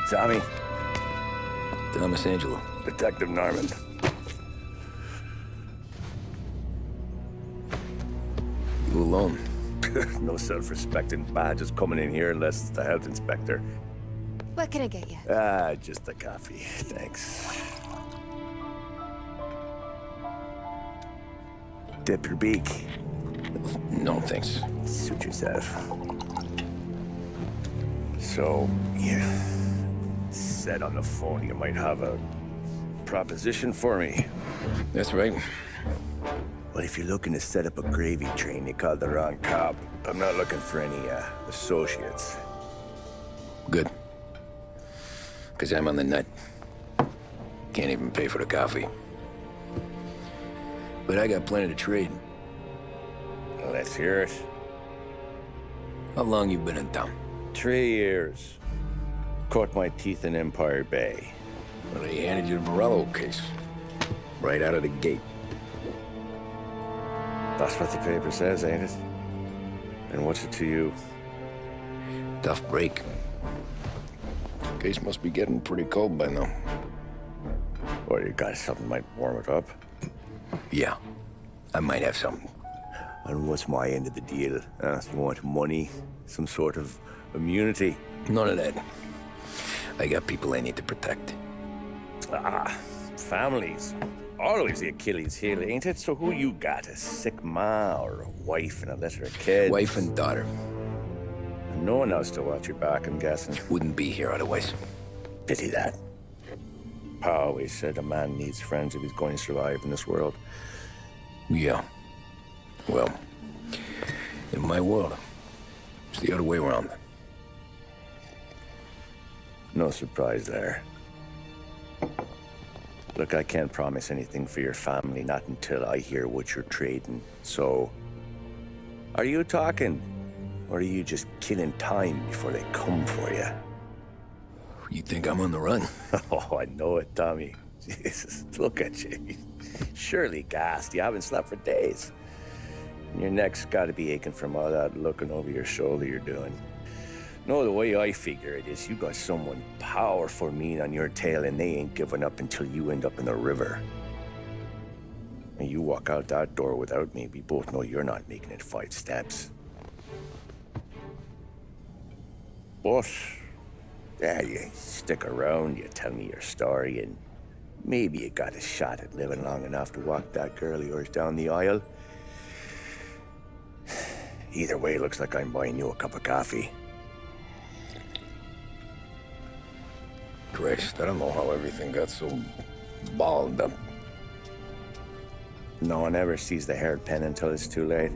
Tommy. Thomas Angelo. Detective Norman. You alone? No self-respecting badges coming in here unless it's the health inspector. What can I get you? Just a coffee. Thanks. Dip your beak. No, thanks. Suit yourself. So, you said on the phone you might have a proposition for me. That's right. Well, if you're looking to set up a gravy train, you called the wrong cop. I'm not looking for any, associates. Good. Because I'm on the nut. Can't even pay for the coffee. But I got plenty to trade. Let's hear it. How long you been in town? 3 years. Caught my teeth in Empire Bay. Well, they handed you the Morello case. Right out of the gate. That's what the paper says, ain't it? And what's it to you? Tough break. Case must be getting pretty cold by now. Or you got something might warm it up? Yeah, I might have something. And what's my end of the deal? You want money? Some sort of immunity? None of that. I got people I need to protect. Families. Always the Achilles heel, ain't it? So who you got? A sick ma or a wife and a litter of kids? Wife and daughter. And no one else to watch your back, I'm guessing. Wouldn't be here otherwise. Pity that. Pa always said a man needs friends if he's going to survive in this world. Yeah. Well, in my world, it's the other way around. No surprise there. Look, I can't promise anything for your family, not until I hear what you're trading. So, are you talking? Or are you just killing time before they come for you? You think I'm on the run? Oh, I know it, Tommy. Jesus, look at you. Surely gassed. You haven't slept for days. And your neck's got to be aching from all that looking over your shoulder you're doing. No, the way I figure it is you got someone powerful mean on your tail and they ain't giving up until you end up in the river. And you walk out that door without me, we both know you're not making it 5 steps. But, yeah, you stick around, you tell me your story, and maybe you got a shot at living long enough to walk that girl of yours down the aisle. Either way, looks like I'm buying you a cup of coffee. Christ, I don't know how everything got so balled up. No one ever sees the hairpin until it's too late.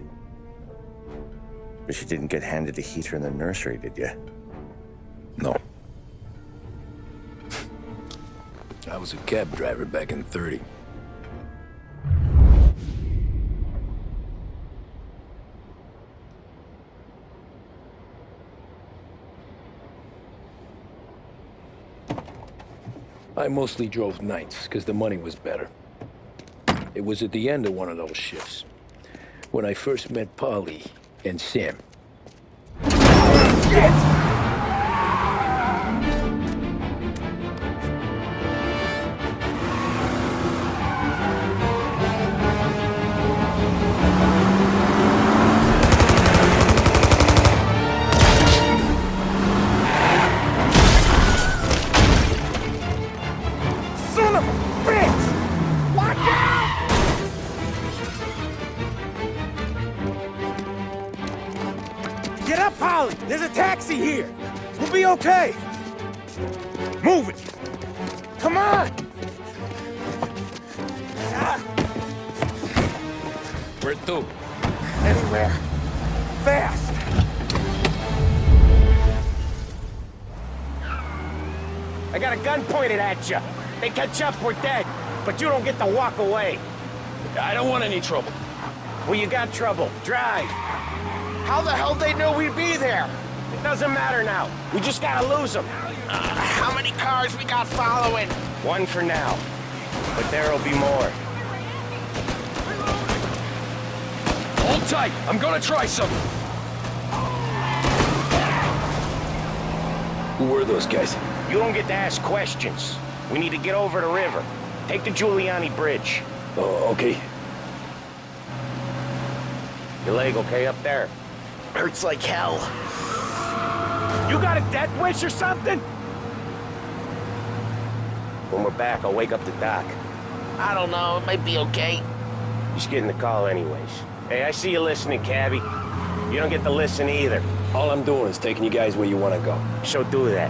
But you didn't get handed a heater in the nursery, did you? No. I was a cab driver back in '30. I mostly drove nights, because the money was better. It was at the end of one of those shifts, when I first met Polly and Sam. Shit! Get up, Polly! There's a taxi here! We'll be okay! Move it! Come on! Where to? Anywhere. Fast! I got a gun pointed at you. They catch up, we're dead. But you don't get to walk away. I don't want any trouble. Well, you got trouble. Drive. How the hell they knew we'd be there? It doesn't matter now. We just gotta lose them. How many cars we got following? One for now. But there'll be more. Hold tight. I'm gonna try something. Who were those guys? You don't get to ask questions. We need to get over the river. Take the Giuliani Bridge. Oh, okay. Your leg okay up there? Hurts like hell. You got a death wish or something? When we're back, I'll wake up the doc. I don't know, it might be okay. Just getting the call anyways. Hey, I see you listening, cabbie. You don't get to listen either. All I'm doing is taking you guys where you want to go. So do that.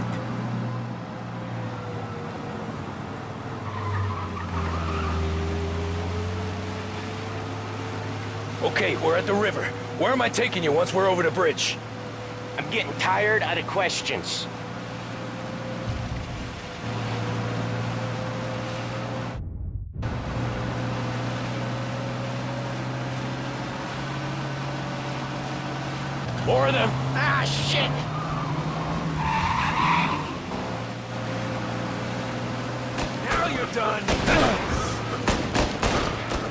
Okay, we're at the river. Where am I taking you once we're over the bridge? I'm getting tired of the questions. More of them. Ah, shit! Now you're done.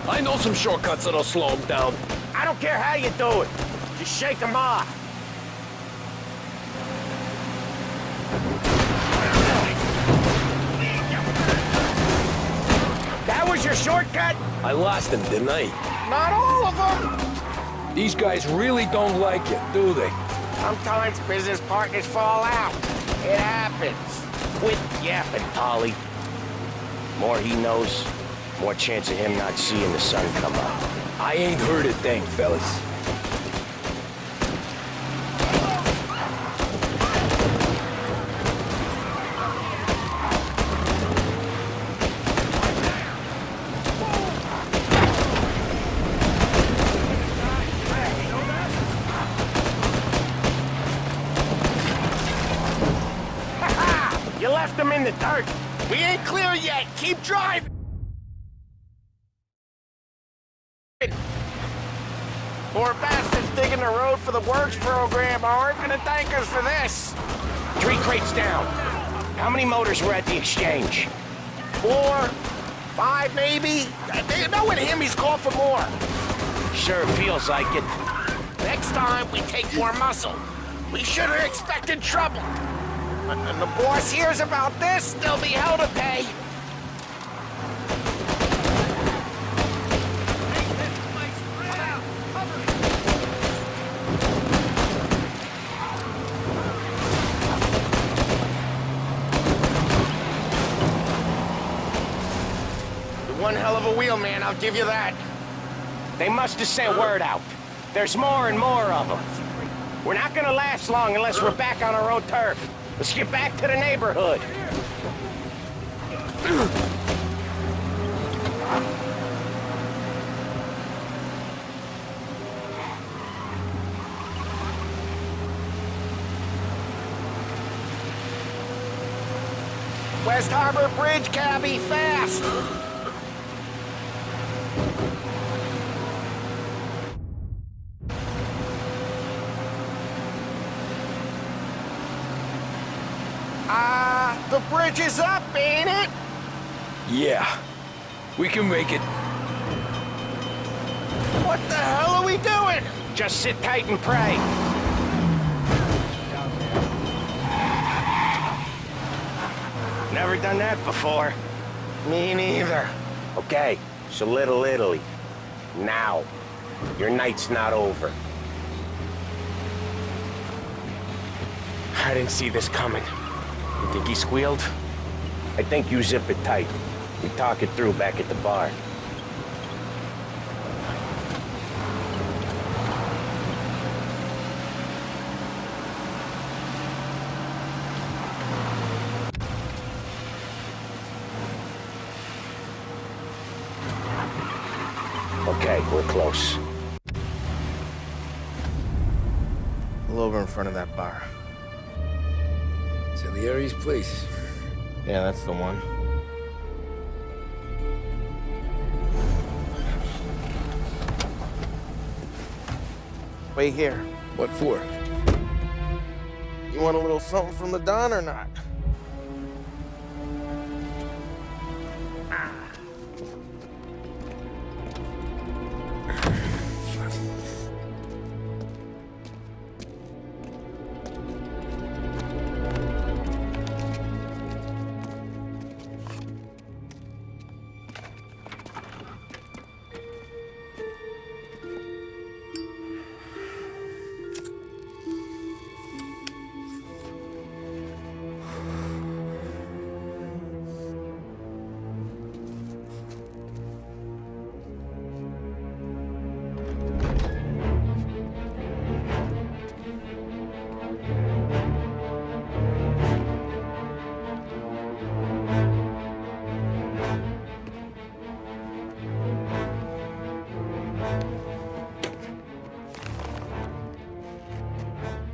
I know some shortcuts that'll slow them down. I don't care how you do it. Just shake them off. That was your shortcut? I lost them, didn't I? Not all of them! These guys really don't like it, do they? Sometimes business partners fall out. It happens. Quit yapping, Polly. More he knows, more chance of him not seeing the sun come up. I ain't heard a thing, fellas. You left them in the dirt. We ain't clear yet! Keep driving! Poor bastards digging the road for the works program aren't gonna thank us for this! 3 crates down. How many motors were at the exchange? 4, 5 maybe? Knowing him, he's called for more. Sure feels like it. Next time, we take more muscle. We should have expected trouble. When the boss hears about this, there'll be hell to pay. One hell of a wheel, man, I'll give you that. They must have sent word out. There's more and more of them. We're not gonna last long unless we're back on our own turf. Let's get back to the neighborhood. West Harbor Bridge, cabbie, fast! The bridge is up, ain't it? Yeah. We can make it. What the hell are we doing? Just sit tight and pray. Never done that before. Me neither. Okay, so Little Italy. Now. Your night's not over. I didn't see this coming. You think he squealed? I think you zip it tight. We talk it through back at the bar. Okay, we're close. Pull over in front of that bar. Salieri's place. Yeah, that's the one. Wait here. What for? You want a little something from the Don or not?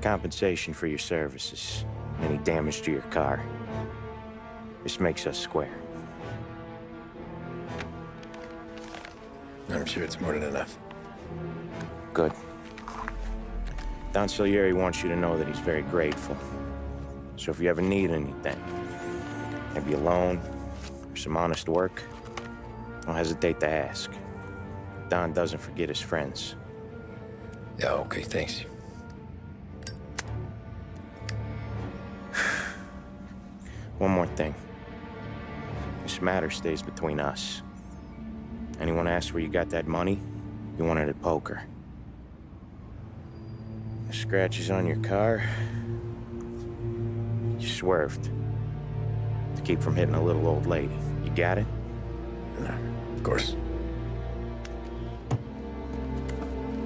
compensation for your services. Any damage to your car. This makes us square. I'm sure it's more than enough. Good. Don Salieri wants you to know that he's very grateful. So if you ever need anything, maybe a loan or some honest work, don't hesitate to ask. Don doesn't forget his friends. Yeah, okay, thanks. One more thing. This matter stays between us. Anyone asks where you got that money, you won it at poker. The scratches on your car, you swerved to keep from hitting a little old lady. You got it? Yeah, of course.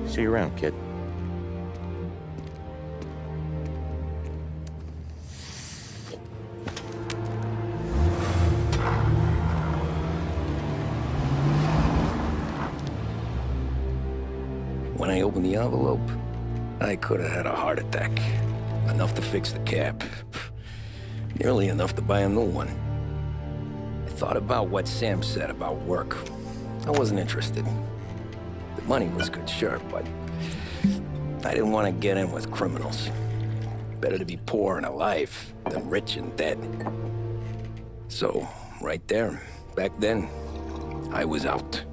See you around, kid. When I opened the envelope, I could have had a heart attack. Enough to fix the cap. Nearly enough to buy a new one. I thought about what Sam said about work. I wasn't interested. The money was good, sure, but I didn't want to get in with criminals. Better to be poor and alive than rich and dead. So, right there, back then, I was out.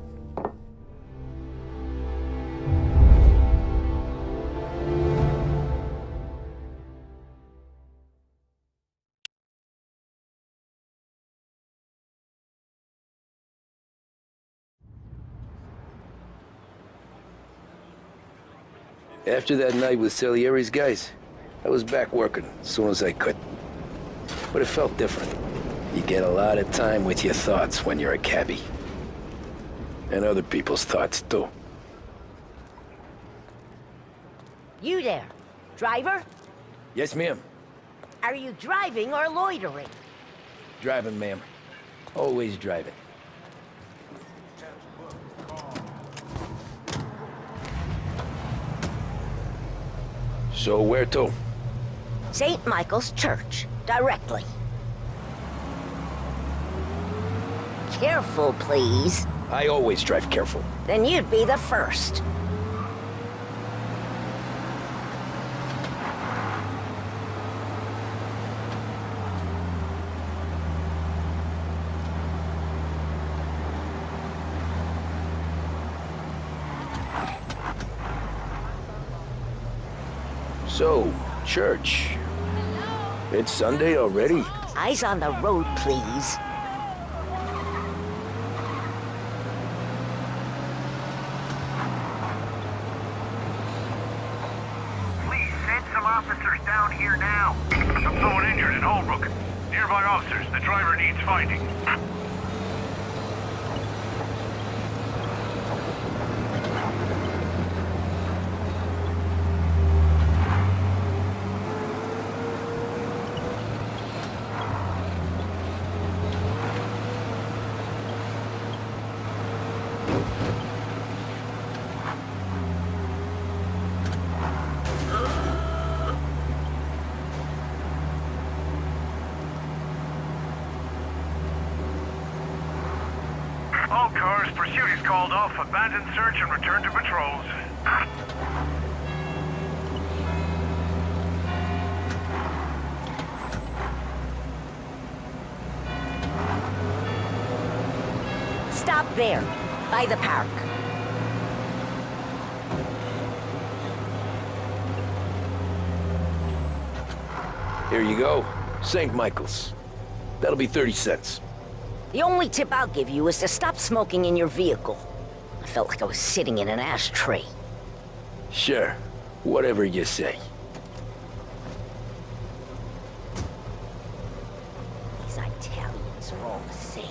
After that night with Salieri's guys, I was back working as soon as I could. But it felt different. You get a lot of time with your thoughts when you're a cabbie. And other people's thoughts, too. You there, driver? Yes, ma'am. Are you driving or loitering? Driving, ma'am. Always driving. So where to? St. Michael's Church, directly. Careful, please. I always drive careful. Then you'd be the first. So, church. It's Sunday already? Eyes on the road, please. Please send some officers down here now. Someone injured in Holbrook. Nearby officers. The driver needs finding. All cars, pursuit is called off. Abandon search and return to patrols. Stop there, by the park. Here you go. St. Michael's. That'll be 30 cents. The only tip I'll give you is to stop smoking in your vehicle. I felt like I was sitting in an ashtray. Sure. Whatever you say. These Italians are all the same.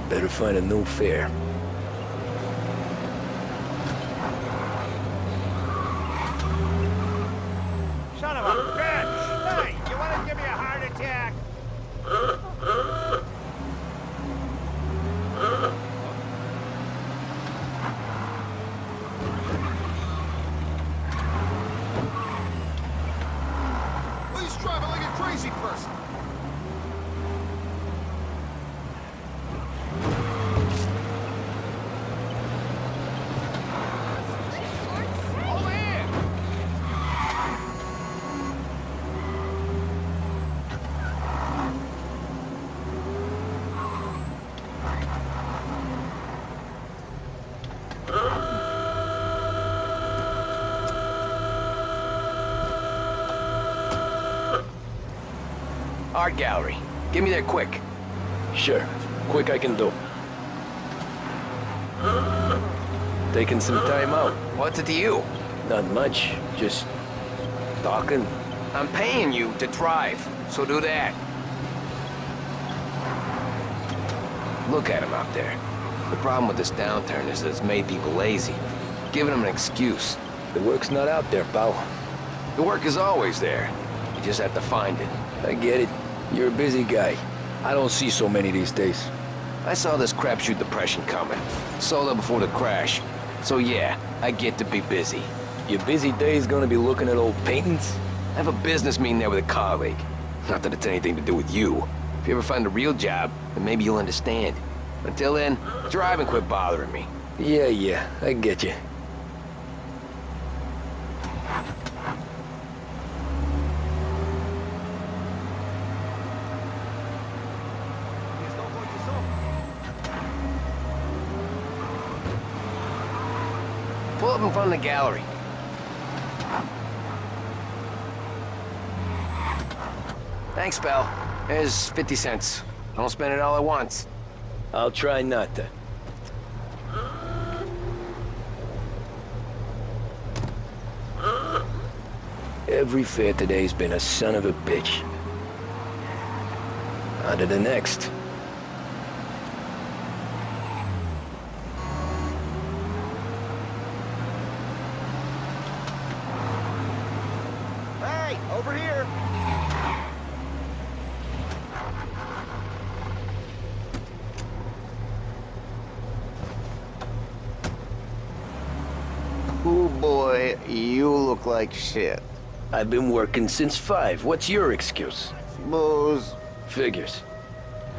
Better find a new fare. Son of a bitch! Hey, you want to give me a heart attack? art gallery. Get me there quick. Sure. Quick I can do. Taking some time out. What's it to you? Not much. Just talking. I'm paying you to drive, so do that. Look at him out there. The problem with this downturn is that it's made people lazy, giving them an excuse. The work's not out there, pal. The work is always there. You just have to find it. I get it. You're a busy guy. I don't see so many these days. I saw this crapshoot depression coming. Sold up before the crash. So yeah, I get to be busy. Your busy day's gonna be looking at old paintings? I have a business meeting there with a colleague. Not that it's anything to do with you. If you ever find a real job, then maybe you'll understand. Until then, drive and quit bothering me. Yeah, I get you. Pull up in front of the gallery. Thanks, pal. There's 50 cents. Don't spend it all at once. I'll try not to. Every fare today's been a son of a bitch. On to the next. Hey, over here. Oh boy, you look like shit. I've been working since 5. What's your excuse? Booze. Figures.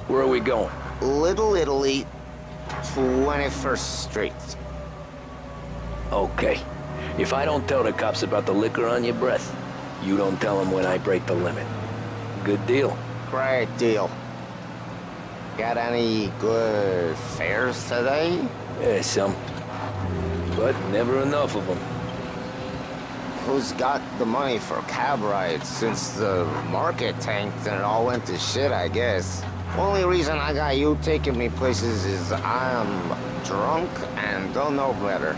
Where are we going? Little Italy, 21st Street. Okay. If I don't tell the cops about the liquor on your breath, you don't tell them when I break the limit. Good deal. Great deal. Got any good fares today? Yeah, some. But never enough of them. Who's got the money for cab rides since the market tanked and it all went to shit, I guess? Only reason I got you taking me places is I'm drunk and don't know better.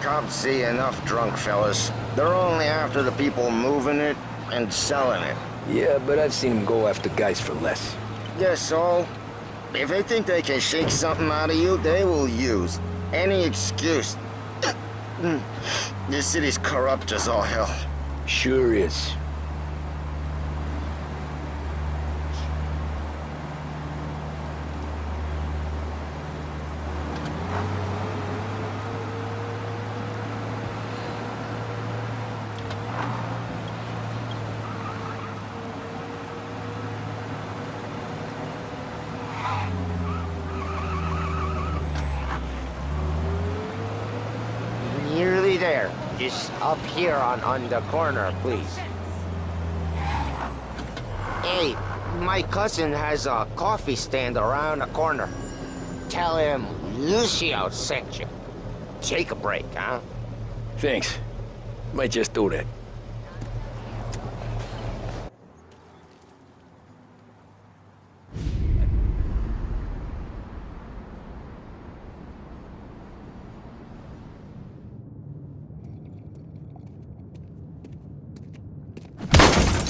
Cops see enough drunk fellas. They're only after the people moving it and selling it. Yeah, but I've seen them go after guys for less. Guess so. If they think they can shake something out of you, they will use any excuse. This city's corrupt as all hell. Sure is. Nearly there. Just up here on the corner, please. Hey, my cousin has a coffee stand around the corner. Tell him Lucio sent you. Take a break, huh? Thanks. Might just do that.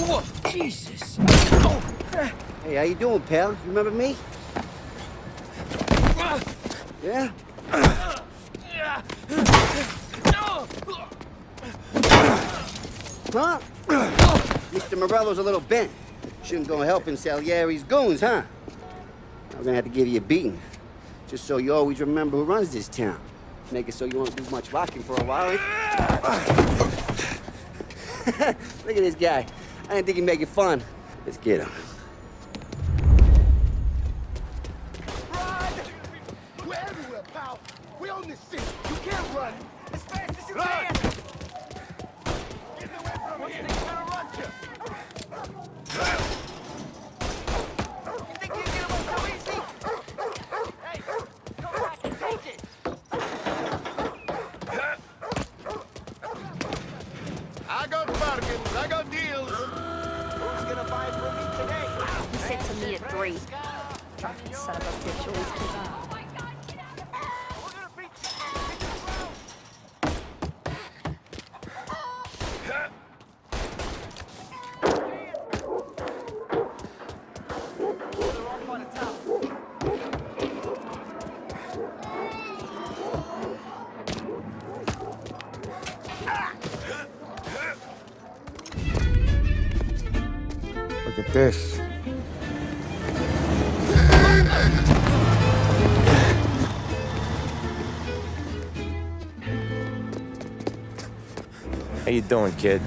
Whoa, Jesus! Oh. Hey, how you doing, pal? You remember me? Yeah? Huh? Mr. Morello's a little bent. Shouldn't go helping Salieri's goons, huh? I'm gonna have to give you a beating. Just so you always remember who runs this town. Make it so you won't do much rocking for a while. Look at this guy. I didn't think he'd make it fun. Let's get him. Run! We're everywhere, pal. We own this city. You can't run. As fast as you can. Get away from here. What's gonna run to? You think you can get away so easy? Hey, come back and take it. I got bargains. I got deals. Who's gonna buy from me? great. Fucking son of a bitch always comes out. Look at this. How you doing, kid?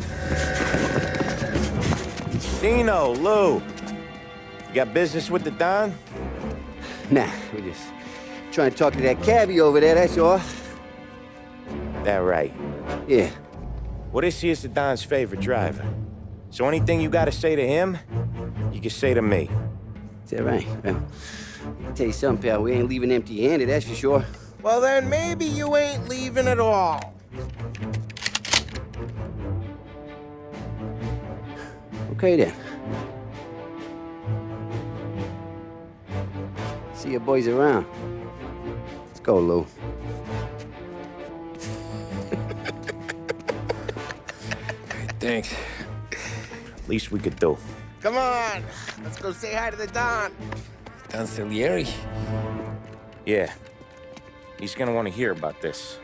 Dino, Lou. You got business with the Don? Nah, we just trying to talk to that cabbie over there, that's all. That right. Yeah. Well, this here's the Don's favorite driver. So anything you gotta say to him, you can say to me. Is that right? Well, I'll tell you something, pal. We ain't leaving empty-handed, that's for sure. Well, then maybe you ain't leaving at all. Okay, then. See your boys around. Let's go, Lou. Thanks. Least we could do. Come on, let's go say hi to the Don. Don Salieri? Yeah. He's gonna want to hear about this.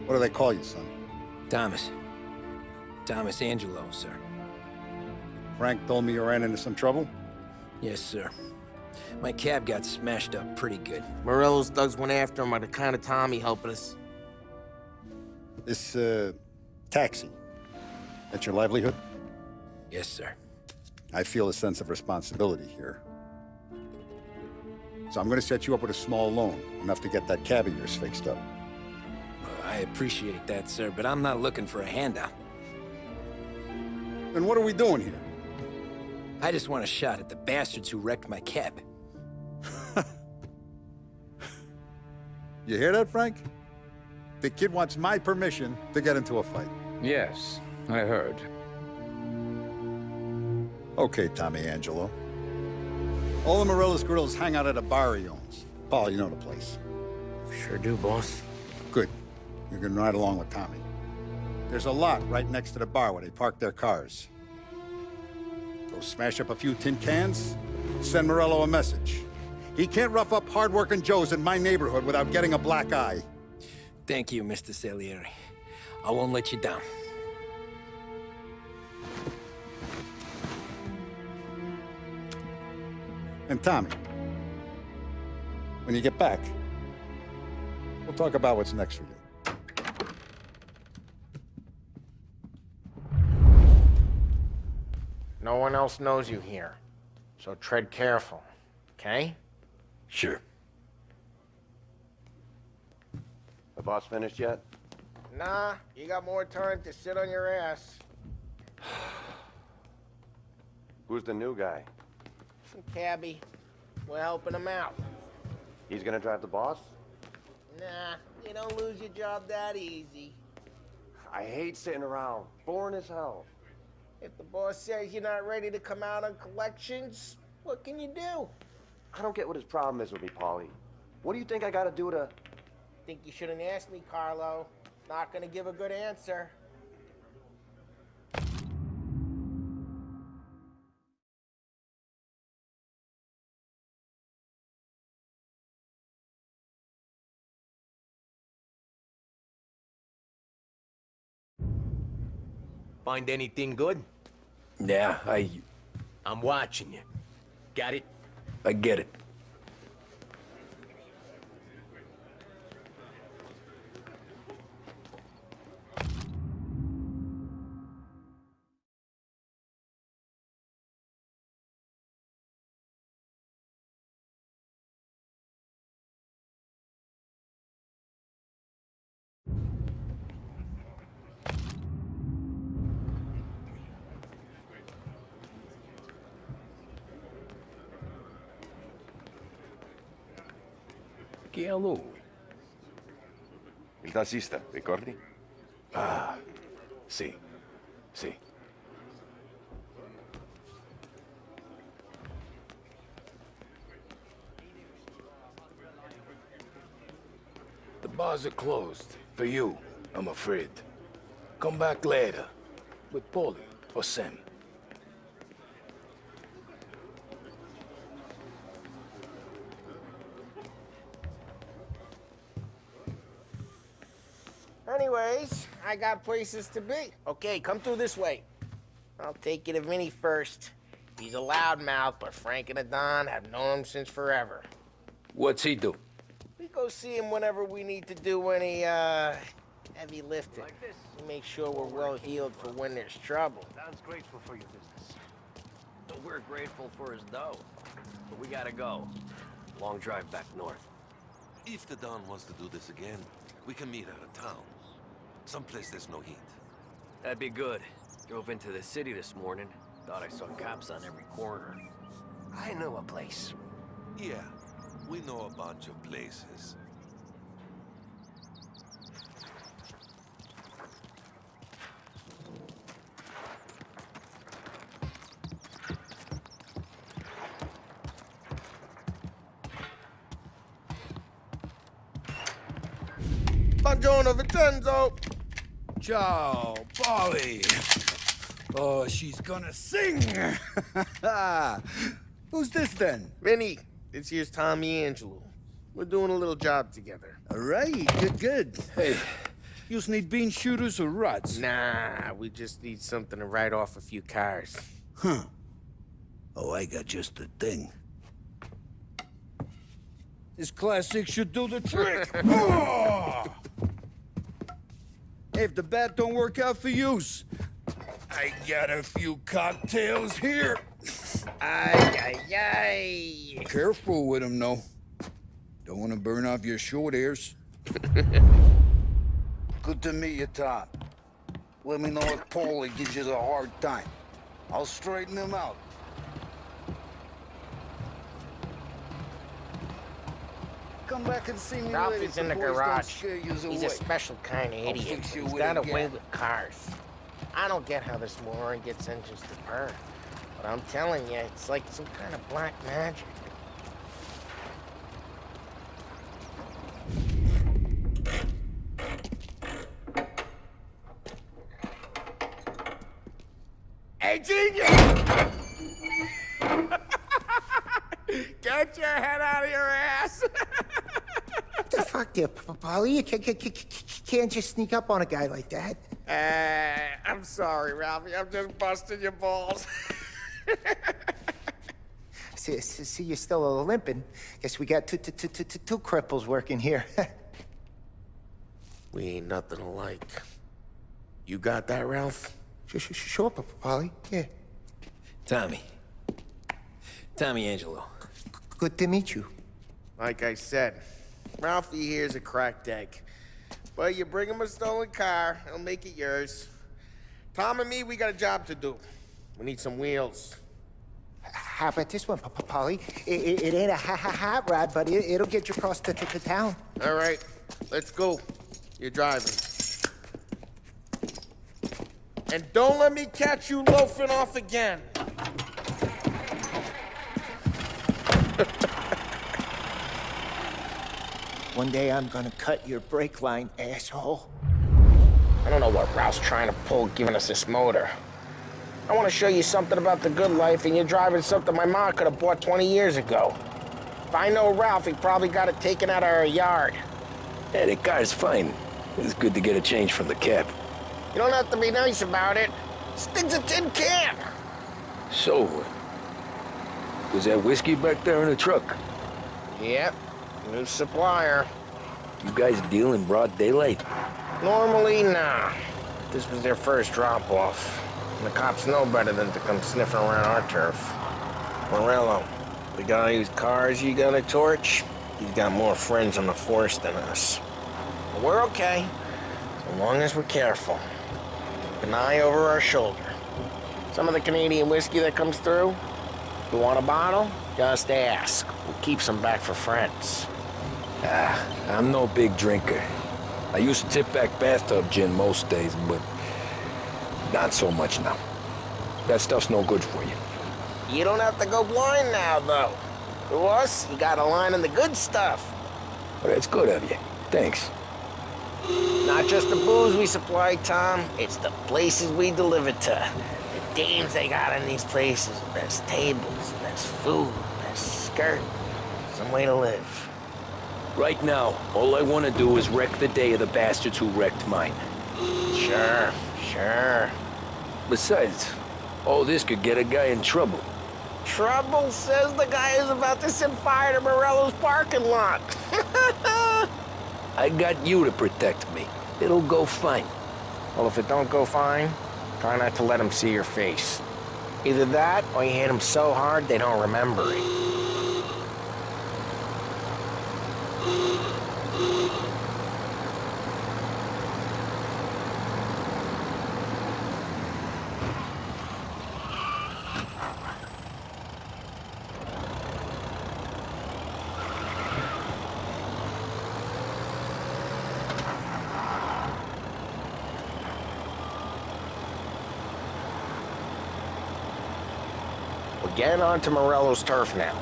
What do they call you, son? Thomas. Tommy Angelo, sir. Frank told me you ran into some trouble? Yes, sir. My cab got smashed up pretty good. Morello's thugs went after him on account of Tommy helping us. This, taxi, that's your livelihood? Yes, sir. I feel a sense of responsibility here. So I'm gonna set you up with a small loan, enough to get that cab of yours fixed up. I appreciate that, sir, but I'm not looking for a handout. Then what are we doing here? I just want a shot at the bastards who wrecked my cab. You hear that, Frank? The kid wants my permission to get into a fight. Yes, I heard. Okay, Tommy Angelo. All the Morello's girls hang out at a bar he owns. Paul, you know the place. Sure do, boss. Good. You can ride along with Tommy. There's a lot right next to the bar where they park their cars. Go smash up a few tin cans, send Morello a message. He can't rough up hard-working Joes in my neighborhood without getting a black eye. Thank you, Mr. Salieri. I won't let you down. And Tommy, when you get back, we'll talk about what's next for you. No one else knows you here, so tread careful, okay? Sure. The boss finished yet? Nah, you got more time to sit on your ass. Who's the new guy? Some cabbie. We're helping him out. He's gonna drive the boss? Nah, you don't lose your job that easy. I hate sitting around. Boring as hell. If the boss says you're not ready to come out on collections, what can you do? I don't get what his problem is with me, Paulie. What do you think I gotta do to... Think you shouldn't ask me, Carlo. Not gonna give a good answer. Find anything good? Yeah, I'm watching you. Got it? I get it. Whisky a lui. Il tassista, ricordi? Ah, sì, sì. The bars are closed. For you, I'm afraid. Come back later. With Paulie or Sam. Anyways, I got places to be. Okay, come through this way. I'll take you to Vinny first. He's a loudmouth, but Frank and the Don have known him since forever. What's he do? We go see him whenever we need to do any, heavy lifting. Like this. We make sure we're well healed for when there's trouble. Don's grateful for your business. We're grateful for his dough. But we gotta go. Long drive back north. If the Don wants to do this again, we can meet out of town. Someplace there's no heat. That'd be good. Drove into the city this morning. Thought I saw cops on every corner. I know a place. Yeah, we know a bunch of places. Buongiorno, Vincenzo! Ciao, Polly. Oh, she's gonna sing. Who's this then? Vinny, this here's Tommy Angelo. We're doing a little job together. All right, good. Hey, you need bean shooters or rods? Nah, we just need something to write off a few cars. Huh. Oh, I got just the thing. This classic should do the trick. Oh! If the bat don't work out for use, I got a few cocktails here. Ay. Careful with them, though. Don't want to burn off your short hairs. Good to meet you, Tom. Let me know if Paulie gives you the hard time. I'll straighten him out. Come back and see me Ralph later. is in the garage. He's a special kind of idiot. He's got a way with cars. I don't get how this moron gets engines to purr. But I'm telling you, it's like some kind of black magic. Hey, genius! Get your head out of your ass! What the fuck there, Polly? You can't just sneak up on a guy like that. I'm sorry, Ralphie. I'm just busting your balls. See, you're still limping. Guess we got two cripples working here. We ain't nothing alike. You got that, Ralph? Sure, Polly. Yeah. Tommy Angelo. Good to meet you. Like I said, Ralphie here's a cracked egg. But you bring him a stolen car, he'll make it yours. Tom and me, we got a job to do. We need some wheels. How about this one, Polly? It ain't a hot rod, but it'll get you across to town. All right, let's go. You're driving. And don't let me catch you loafing off again. One day I'm gonna cut your brake line, asshole. I don't know what Ralph's trying to pull giving us this motor. I want to show you something about the good life, and you're driving something my mom could have bought 20 years ago. If I know Ralph, he probably got it taken out of our yard. Yeah, the car's fine. It's good to get a change from the cab. You don't have to be nice about it. This thing's a tin can. So, was that whiskey back there in the truck? Yep, new supplier. You guys deal in broad daylight? Normally, nah. This was their first drop-off. And the cops know better than to come sniffing around our turf. Morello, the guy whose cars you got a torch, he's got more friends on the force than us. But we're okay, so long as we're careful. An eye over our shoulder. Some of the Canadian whiskey that comes through, you want a bottle? Just ask. We'll keep some back for friends. I'm no big drinker. I used to tip back bathtub gin most days, but not so much now. That stuff's no good for you. You don't have to go blind now, though. To us, you got a line on the good stuff. But it's good of you. Thanks. Not just the booze we supply, Tom. It's the places we deliver to. The dames they got in these places. Best tables, best food, best skirt. Some way to live. Right now, all I want to do is wreck the day of the bastards who wrecked mine. Sure, sure. Besides, all this could get a guy in trouble. Trouble says the guy is about to set fire to Morello's parking lot. I got you to protect me. It'll go fine. Well, if it don't go fine, try not to let him see your face. Either that, or you hit them so hard they don't remember it. We're getting onto Morello's turf now.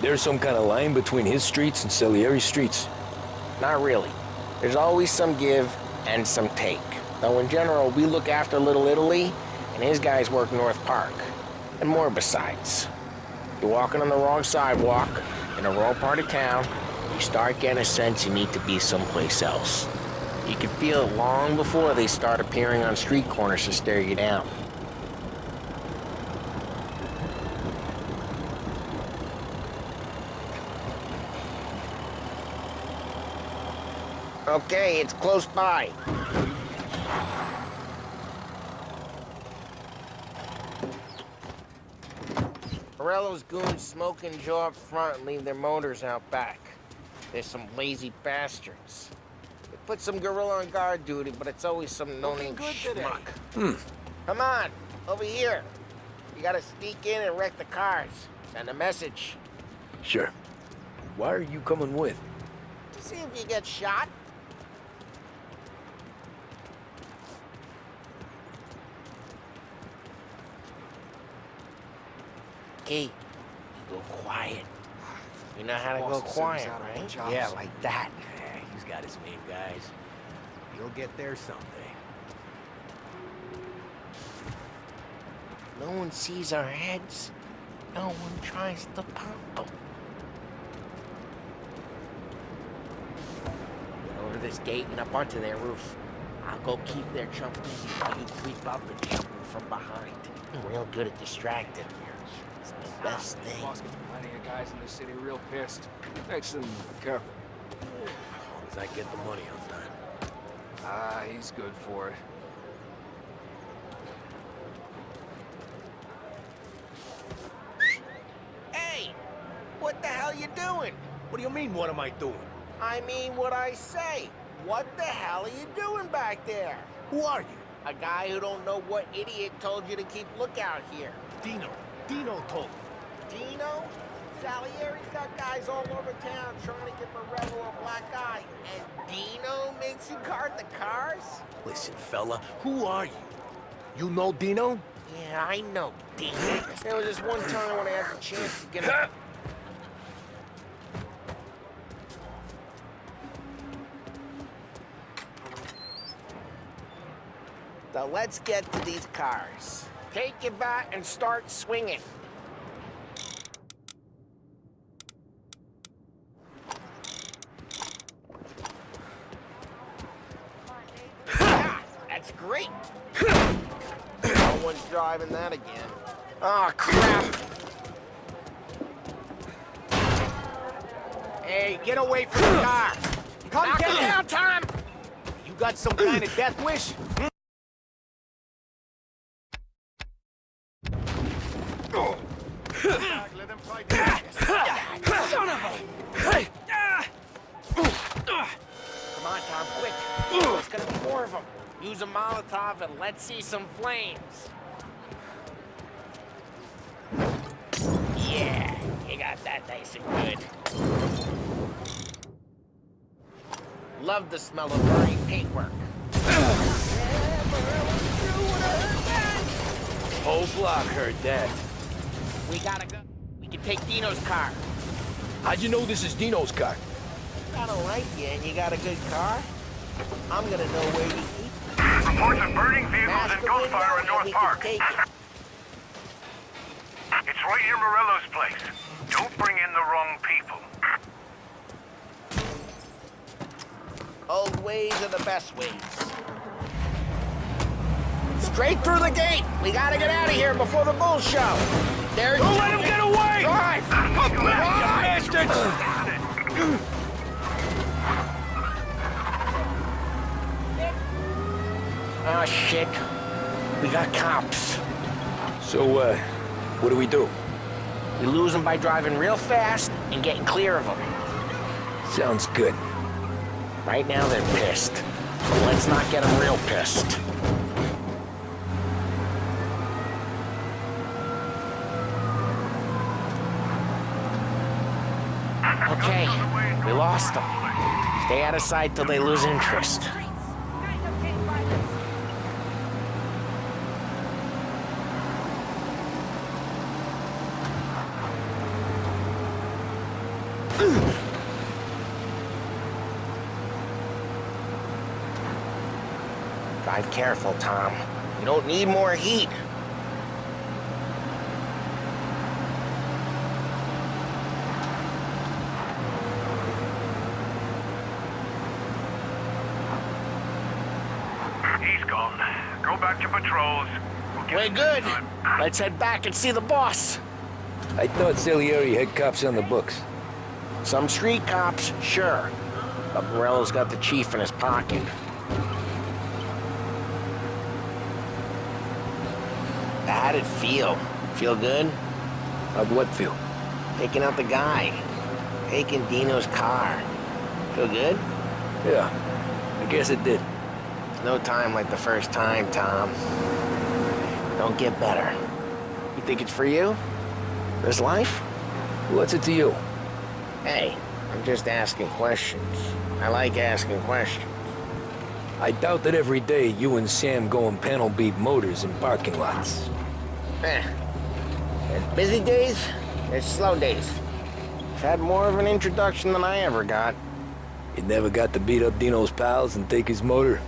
There's some kind of line between his streets and Salieri's streets? Not really. There's always some give and some take. Though in general, we look after Little Italy, and his guys work North Park. And more besides. You're walking on the wrong sidewalk, in a wrong part of town, you start getting a sense you need to be someplace else. You can feel it long before they start appearing on street corners to stare you down. Okay, it's close by. Morello's goons smoke and jaw up front and leave their motors out back. They're some lazy bastards. They put some gorilla on guard duty, but it's always some no-name schmuck. Come on, over here. You gotta sneak in and wreck the cars. Send a message. Sure. Why are you coming with? To see if you get shot. Key, you go quiet. You know how to go quiet, right? Yeah, like that. Yeah, he's got his main guys. You'll get there someday. No one sees our heads. No one tries to pop them. Get over this gate and up onto their roof. I'll go keep their chump busy while you creep up and shoot them from behind. I'm real good at distracting. It's the best thing. Boss gets plenty of guys in this city real pissed. Makes them careful. As long as I get the money on time. Ah, he's good for it. Hey! What the hell you doing? What do you mean, what am I doing? I mean what I say. What the hell are you doing back there? Who are you? A guy who don't know what idiot told you to keep lookout here. Dino. Dino told me. Dino? Salieri's got guys all over town trying to get Morello a black eye. And Dino makes you guard the cars? Listen, fella, who are you? You know Dino? Yeah, I know Dino. There was this one time when I had the chance to get him. So let's get to these cars. Take your bat and start swinging. That's great. No one's driving that again. Oh, crap. Hey, get away from the car! Come get down, Tom! You got some kind of death wish? Son of a... Come on, Tom, quick. There's gonna be more of them. Use a Molotov and let's see some flames. Yeah, you got that nice and good. Love the smell of burning paintwork. Whole block heard that. We gotta go. We can take Dino's car. How'd you know this is Dino's car? I don't like you and you got a good car. I'm gonna know where you keep it. Reports of burning vehicles and gunfire in North Park. Take it. It's right near Morello's place. Don't bring in the wrong people. Old ways are the best ways. Straight through the gate. We gotta get out of here before the bull show. There's Don't let him get away! Drive! Up, you bastards! Oh, shit. We got cops. So, what do we do? We lose them by driving real fast and getting clear of them. Sounds good. Right now, they're pissed. So let's not get them real pissed. Okay, we lost them. Stay out of sight till they lose interest. Drive careful, Tom. You don't need more heat. He's gone. Go back to patrols. We're good. Let's head back and see the boss. I thought Salieri had cops on the books. Some street cops, sure. But Morello's got the chief in his pocket. How'd it feel? Feel good? How'd what feel? Taking out the guy. Taking Dino's car. Feel good? Yeah, I guess it did. No time like the first time, Tom. Don't get better. You think it's for you? This life? What's it to you? Hey, I'm just asking questions. I like asking questions. I doubt that every day you and Sam go and panel beat motors in parking lots. There's busy days, there's slow days. I've had more of an introduction than I ever got. You never got to beat up Dino's pals and take his motor?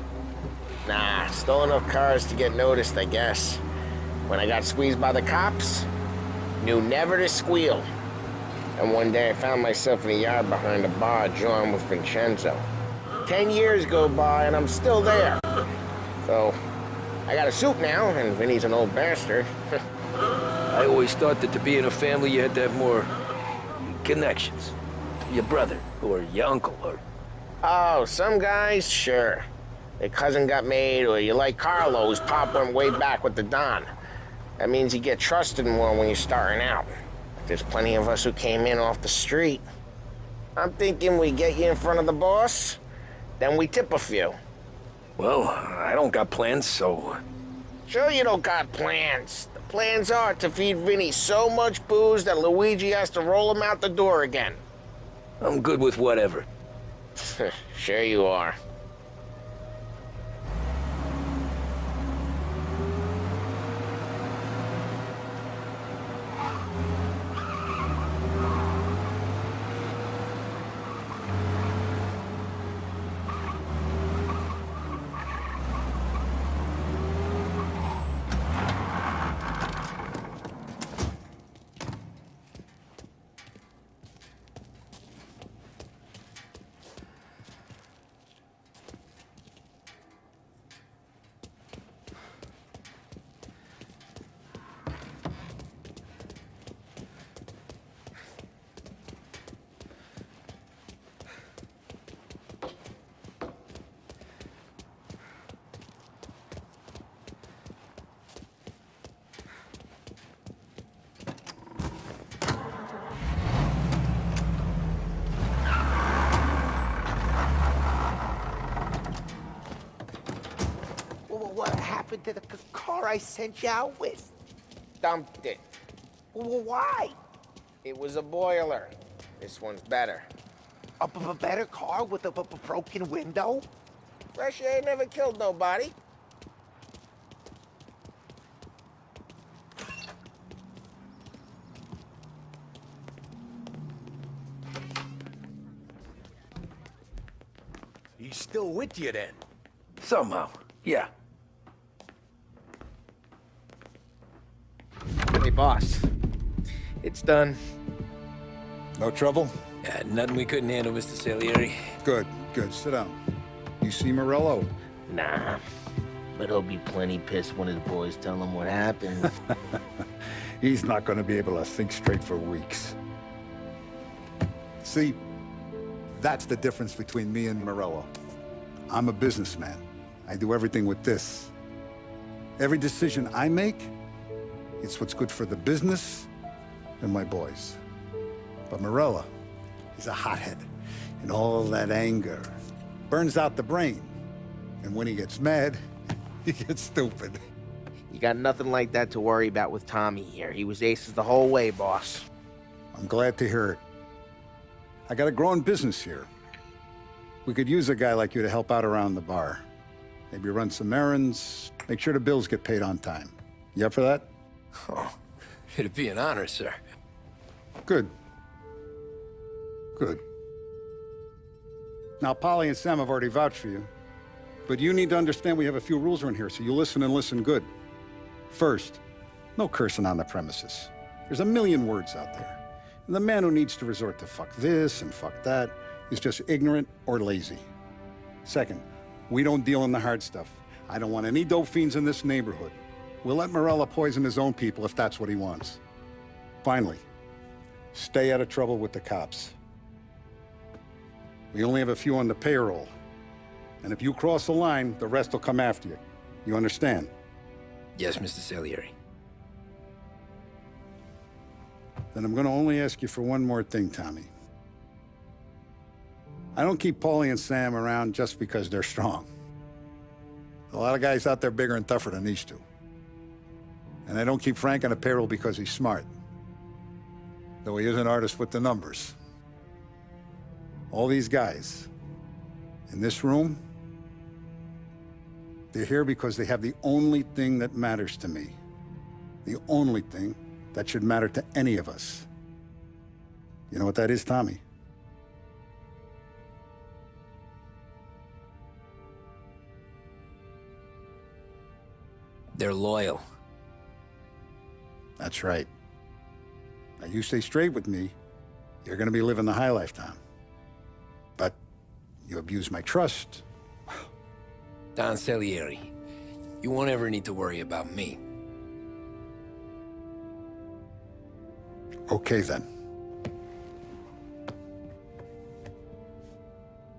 Nah, stole enough cars to get noticed, I guess. When I got squeezed by the cops, knew never to squeal. And one day I found myself in a yard behind a bar drawing with Vincenzo. 10 years go by and I'm still there. So, I got a suit now, and Vinny's an old bastard. I always thought that to be in a family you had to have more connections. Your brother, or your uncle, or... Oh, some guys, sure. Their cousin got made, or you like Carlo, whose pop went way back with the Don. That means you get trusted more when you're starting out. There's plenty of us who came in off the street. I'm thinking we get you in front of the boss, then we tip a few. Well, I don't got plans, so... Sure you don't got plans. The plans are to feed Vinny so much booze that Luigi has to roll him out the door again. I'm good with whatever. Sure you are. What happened to the car I sent you out with? Dumped it. Why? It was a boiler. This one's better. A better car with a broken window? Fresh air ain't never killed nobody. He's still with you then? Somehow, yeah. Hey, boss. It's done. No trouble? Yeah, nothing we couldn't handle, Mr. Salieri. Good, good. Sit down. You see Morello? Nah. But he'll be plenty pissed when his boys tell him what happened. He's not going to be able to think straight for weeks. See, that's the difference between me and Morello. I'm a businessman. I do everything with this. Every decision I make, it's what's good for the business and my boys. But Morello, he's a hothead. And all that anger burns out the brain. And when he gets mad, he gets stupid. You got nothing like that to worry about with Tommy here. He was aces the whole way, boss. I'm glad to hear it. I got a growing business here. We could use a guy like you to help out around the bar. Maybe run some errands, make sure the bills get paid on time. You up for that? Oh, it'd be an honor, sir. Good. Good. Now, Polly and Sam have already vouched for you. But you need to understand we have a few rules around here, so you listen and listen good. First, no cursing on the premises. There's a million words out there. And the man who needs to resort to fuck this and fuck that is just ignorant or lazy. Second, we don't deal in the hard stuff. I don't want any dope fiends in this neighborhood. We'll let Morello poison his own people if that's what he wants. Finally, stay out of trouble with the cops. We only have a few on the payroll. And if you cross the line, the rest will come after you. You understand? Yes, Mr. Salieri. Then I'm gonna only ask you for one more thing, Tommy. I don't keep Paulie and Sam around just because they're strong. A lot of guys out there bigger and tougher than these two. And I don't keep Frank on a payroll because he's smart. Though he is an artist with the numbers. All these guys in this room, they're here because they have the only thing that matters to me. The only thing that should matter to any of us. You know what that is, Tommy? They're loyal. That's right. Now, you stay straight with me, you're gonna be living the high life, Tom. But you abuse my trust. Don Salieri, you won't ever need to worry about me. Okay, then.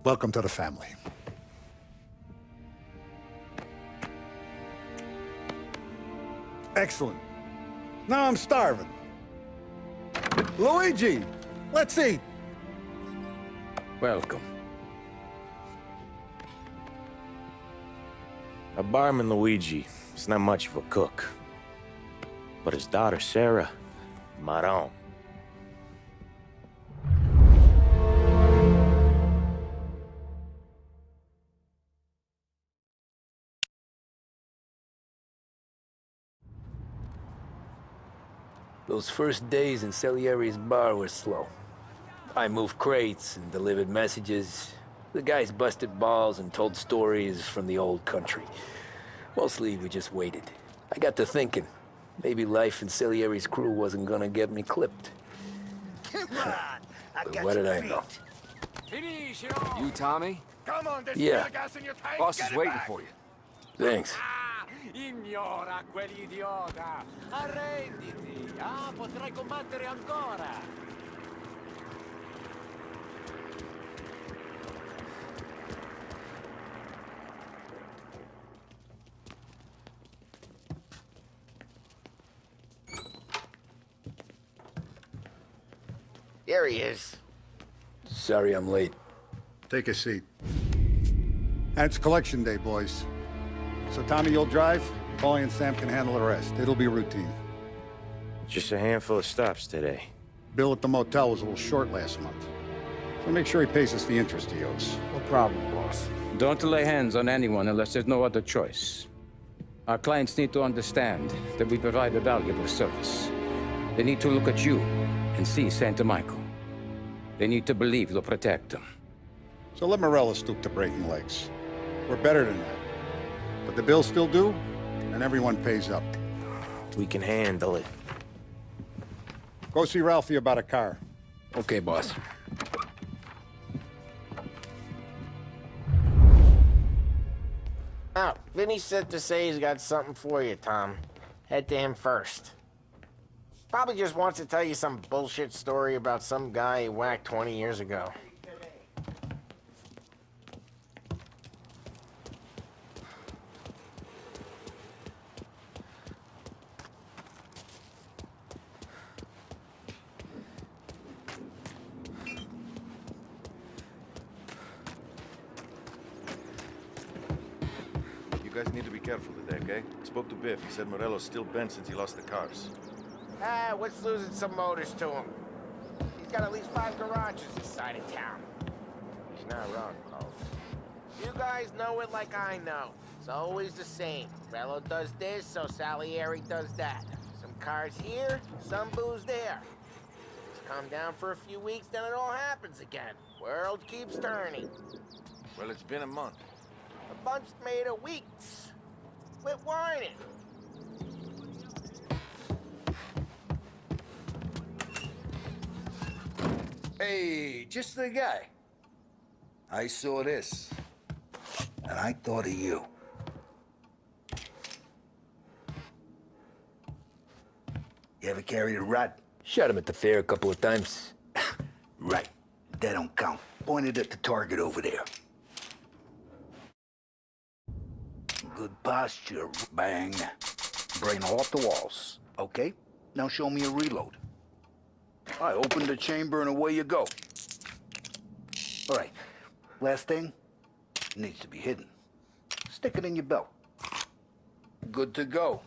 Welcome to the family. Excellent. Now I'm starving. Luigi, let's eat. Welcome. Our barman Luigi is not much of a cook. But his daughter Sarah, Maron. Those first days in Salieri's bar were slow. I moved crates and delivered messages. The guys busted balls and told stories from the old country. Mostly, we just waited. I got to thinking, maybe life in Salieri's crew wasn't gonna get me clipped. Come on, But what did I know? You, Tommy? Come on, there's Yeah. still gas in your tank. Boss Get is it waiting back. for you. Thanks. Ignora quell'idiota! Arrenditi! Ah, potrai combattere ancora! There he is. Sorry I'm late. Take a seat. And it's collection day, boys. So Tommy, you'll drive. Paulie and Sam can handle the rest. It'll be routine. Just a handful of stops today. Bill at the motel was a little short last month. So make sure he pays us the interest he owes. No problem, boss. Don't lay hands on anyone unless there's no other choice. Our clients need to understand that we provide a valuable service. They need to look at you and see Santa Michael. They need to believe you'll protect them. So let Morello stoop to breaking legs. We're better than that. But the bill's still due, and everyone pays up. We can handle it. Go see Ralphie about a car. Okay, boss. Oh, Vinny said to say he's got something for you, Tom. Head to him first. Probably just wants to tell you some bullshit story about some guy he whacked 20 years ago. You guys need to be careful today, okay? I spoke to Biff. He said Morello's still bent since he lost the cars. Ah, what's losing some motors to him? He's got at least 5 garages this side of town. He's not wrong, Paul. You guys know it like I know. It's always the same. Morello does this, so Salieri does that. Some cars here, some booze there. Just calm down for a few weeks, then it all happens again. World keeps turning. Well, it's been a month. A bunch made of weeks. Quit whining. Hey, just the guy. I saw this, and I thought of you. You ever carried a rat? Shot him at the fair a couple of times. Right. That don't count. Pointed at the target over there. Good posture. Bang. Brain off the walls. Okay? Now show me a reload. I opened the chamber and away you go. All right. Last thing. Needs to be hidden. Stick it in your belt. Good to go.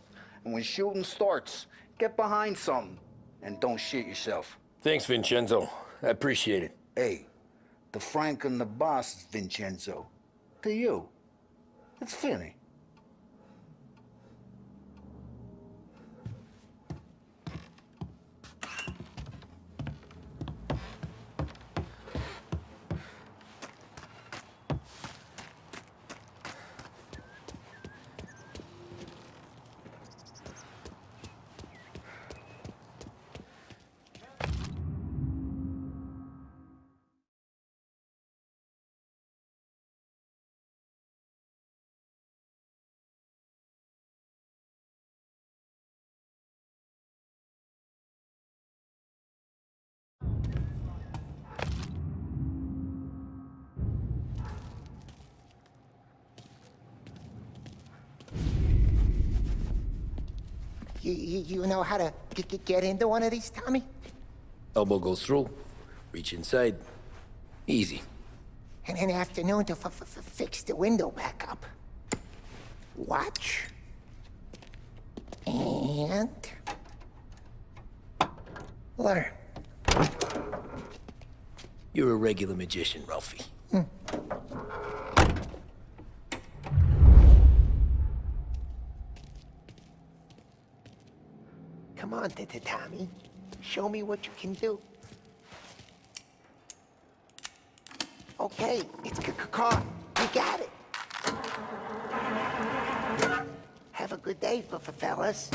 And when shooting starts, get behind something. And don't shit yourself. Thanks, Vincenzo. I appreciate it. Hey, the Frank and the boss is Vincenzo. To you, it's Vinny. You know how to get into one of these, Tommy? Elbow goes through. Reach inside. Easy. And an afternoon to fix the window back up. Watch. And... learn. You're a regular magician, Ralphie. Come on, Tommy. Show me what you can do. Okay, it's caught. You got it. Have a good day, fellas.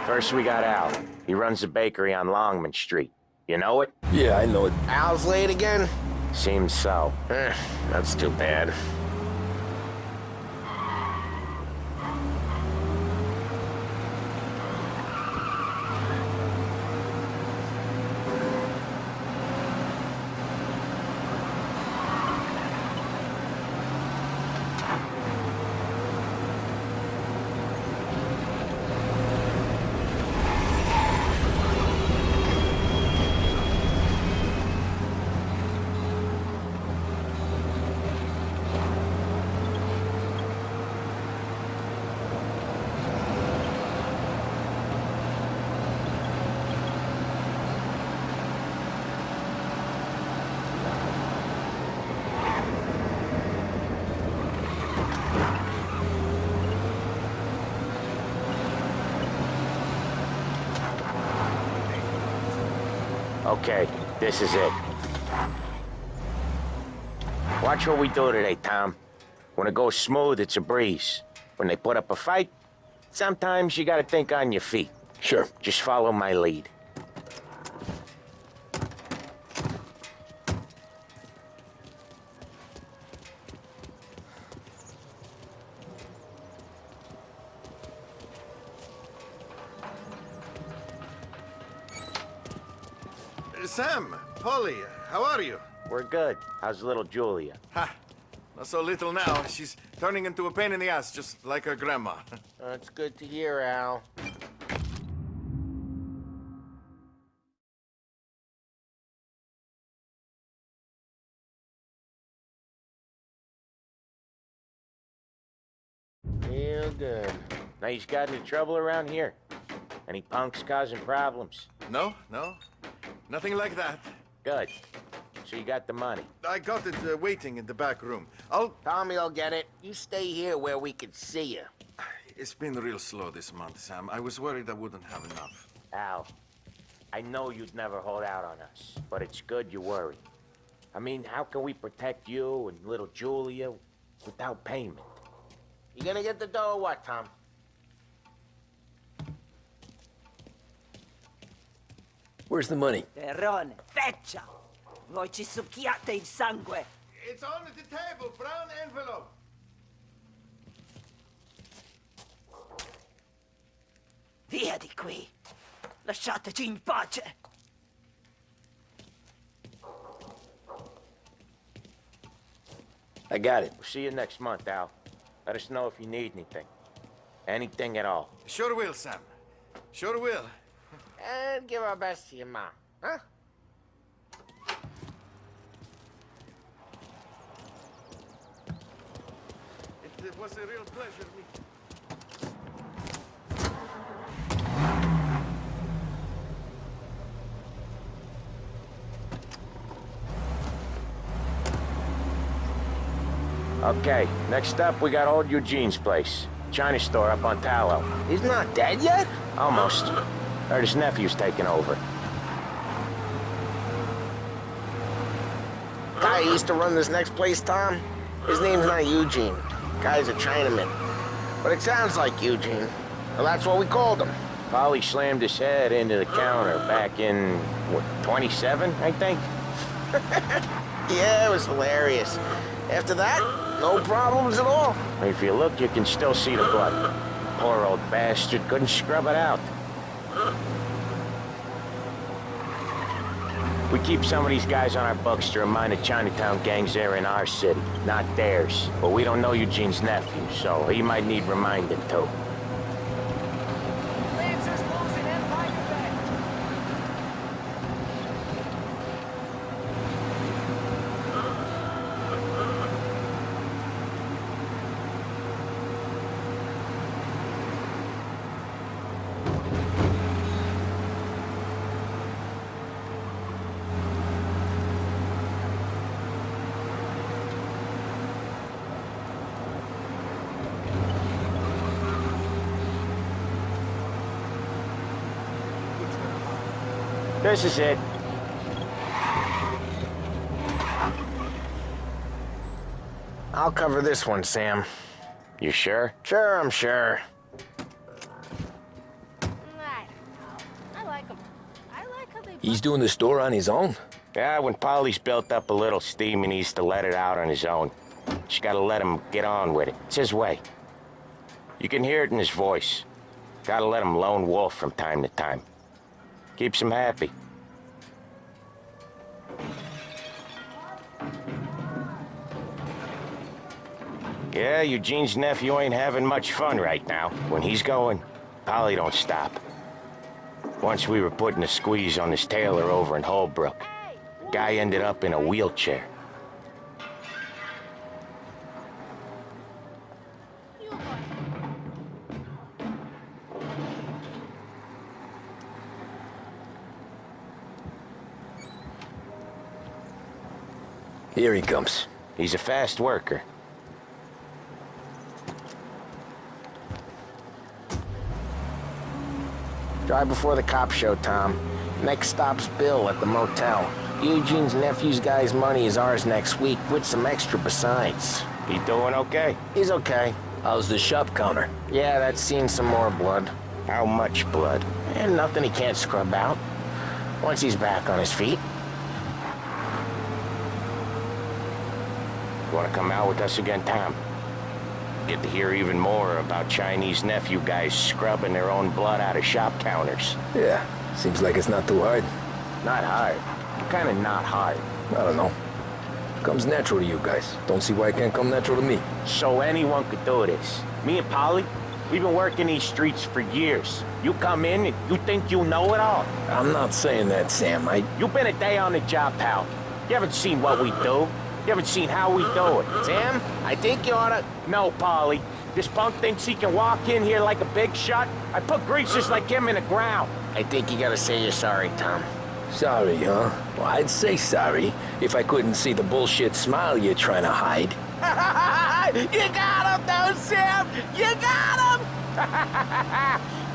First we got Al. He runs a bakery on Longman Street. You know it? Yeah, I know it. Al's late again? Seems so. That's too bad. Okay, this is it. Watch what we do today, Tom. When it goes smooth, it's a breeze. When they put up a fight, sometimes you gotta think on your feet. Sure. Just follow my lead. Sam, Polly, how are you? We're good. How's little Julia? Ha! Not so little now. She's turning into a pain in the ass, just like her grandma. That's good to hear, Al. Real good. Now, he's got any trouble around here? Any punks causing problems? No. Nothing like that. Good. So you got the money? I got it waiting in the back room. Tommy will get it. You stay here where we can see you. It's been real slow this month, Sam. I was worried I wouldn't have enough. Al, I know you'd never hold out on us, but it's good you worry. I mean, how can we protect you and little Julia without payment? You gonna get the dough or what, Tom? Where's the money? Terrone, feccia! Voi ci succhiate il sangue! It's on the table, brown envelope. Via di qui! Lasciateci in pace! I got it. We'll see you next month, Al. Let us know if you need anything. Anything at all. Sure will, Sam. Sure will. And give our best to your mom, huh? It was a real pleasure meeting. Okay, next up, we got old Eugene's place. China store up on Tallow. He's not dead yet? Almost. Heard his nephew's taking over. Guy who used to run this next place, Tom? His name's not Eugene. Guy's a Chinaman. But it sounds like Eugene. Well, that's what we called him. Polly slammed his head into the counter back in, what, 27, I think? Yeah, it was hilarious. After that, no problems at all. If you look, you can still see the blood. Poor old bastard couldn't scrub it out. We keep some of these guys on our books to remind the Chinatown gangs they're in our city, not theirs. But we don't know Eugene's nephew, so he might need reminding too. Lancers losing Empire back. This is it. I'll cover this one, Sam. You sure? Sure, I'm sure. I like him. I like how they... He's doing the store on his own? Yeah, when Polly's built up a little steam, he needs to let it out on his own. Just gotta let him get on with it. It's his way. You can hear it in his voice. Gotta let him lone wolf from time to time. Keeps him happy. Yeah, Eugene's nephew ain't having much fun right now. When he's going, Polly don't stop. Once we were putting a squeeze on this tailor over in Holbrook. Guy ended up in a wheelchair. Here he comes. He's a fast worker. Drive before the cops show, Tom. Next stop's Bill at the motel. Eugene's nephew's guy's money is ours next week, with some extra besides. He doing okay? He's okay. How's the shop counter? Yeah, that's seen some more blood. How much blood? And nothing he can't scrub out. Once he's back on his feet. You wanna come out with us again, Tom? Get to hear even more about Chinese nephew guys scrubbing their own blood out of shop counters. Yeah, seems like it's not too hard. Not hard. Kinda not hard. I don't know. Comes natural to you guys. Don't see why it can't come natural to me. So anyone could do this. Me and Polly, we've been working these streets for years. You come in and you think you know it all. I'm not saying that, Sam. You've been a day on the job, pal. You haven't seen what we do. You haven't seen how we do it. Sam, I think you oughta... No, Polly. This punk thinks he can walk in here like a big shot. I put greasers like him in the ground. I think you gotta say you're sorry, Tom. Sorry, huh? Well, I'd say sorry if I couldn't see the bullshit smile you're trying to hide. You got him, though, Sam! You got him!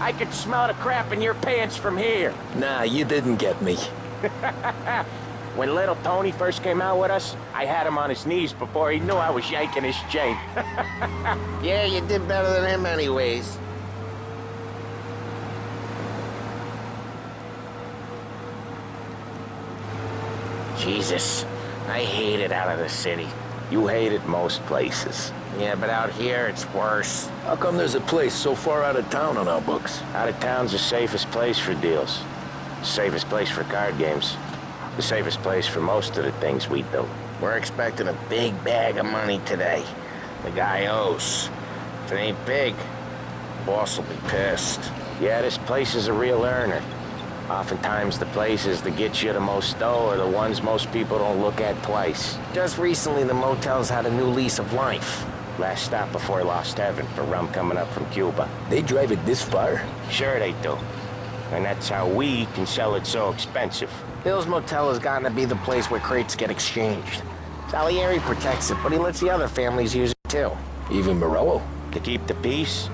I could smell the crap in your pants from here. Nah, you didn't get me. When little Tony first came out with us, I had him on his knees before he knew I was yanking his chain. Yeah, you did better than him anyways. Jesus, I hate it out of the city. You hate it most places. Yeah, but out here, it's worse. How come there's a place so far out of town on our books? Out of town's the safest place for deals. The safest place for card games. The safest place for most of the things we do. We're expecting a big bag of money today. The guy owes. If it ain't big, boss will be pissed. Yeah, this place is a real earner. Oftentimes the places that get you the most dough are the ones most people don't look at twice. Just recently, the motel's had a new lease of life. Last stop before Lost Heaven for rum coming up from Cuba. They drive it this far? Sure they do. And that's how we can sell it so expensive. Bill's motel has gotten to be the place where crates get exchanged. Salieri protects it, but he lets the other families use it too. Even Morello? To keep the peace?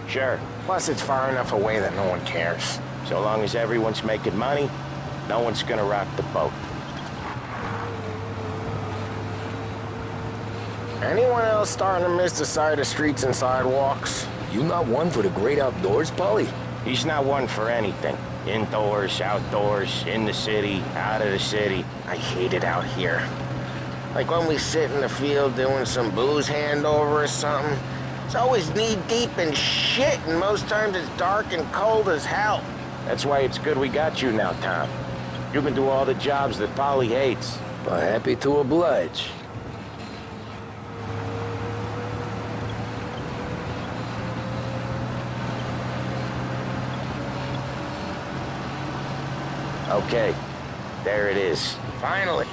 Sure. Plus, it's far enough away that no one cares. So long as everyone's making money, no one's gonna rock the boat. Anyone else starting to miss the side of streets and sidewalks? You not one for the great outdoors, Polly? He's not one for anything. Indoors, outdoors, in the city, out of the city. I hate it out here. Like when we sit in the field doing some booze handover or something. It's always knee-deep in shit, and most times it's dark and cold as hell. That's why it's good we got you now, Tom. You can do all the jobs that Polly hates. Well, happy to oblige. Okay, there it is. Finally.